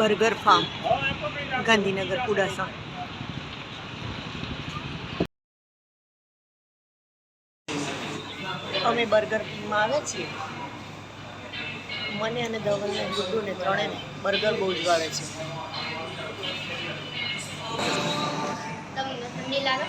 Burger farm Gandhinagar Kudasan. અમે burger કિંગમાં આવે છીએ. મને અને ધવલને ગુડ્ડુને ત્રણેયને બર્ગર બહુ જ ભાવે છે. તમને ઠંડી લાગે?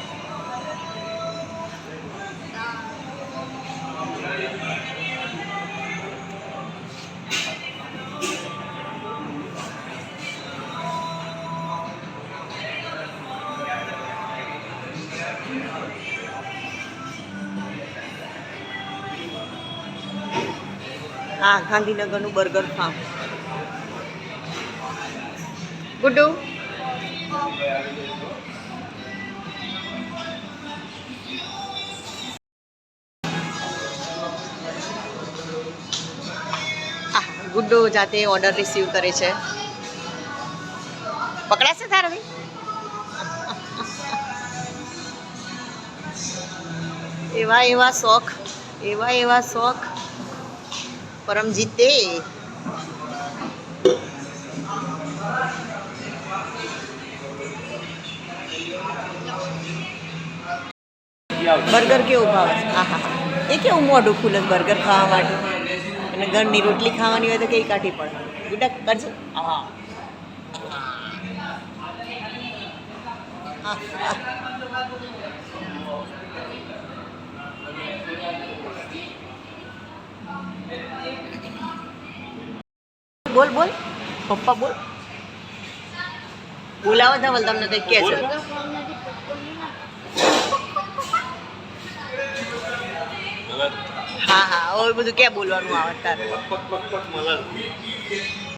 હા, ગાંધીનગરનું બર્ગર ફાર્મ. ગુડ્ડુ ગુડ્ડુ જાતે ઓર્ડર રિસીવ કરે છે. પકડાશે તારે ભાઈ? એવા એવા શોખ, એવા એવા શોખ પરમજીતે. બર્ગર કેવું ભાવે છે? હા હા હા, એ કેવું મોઢું ખુલે બર્ગર ખાવા માટે. અને ઘરની રોટલી ખાવાની હોય તો કઈ કાઢી પડે. ગુડા કરજો. હા બોલ બોલ પપ્પા બોલ. બોલાવો ધવલ, તમને કંઈક કહે છે. હા હા, હવે બધું ક્યાં બોલવાનું આવે તારે?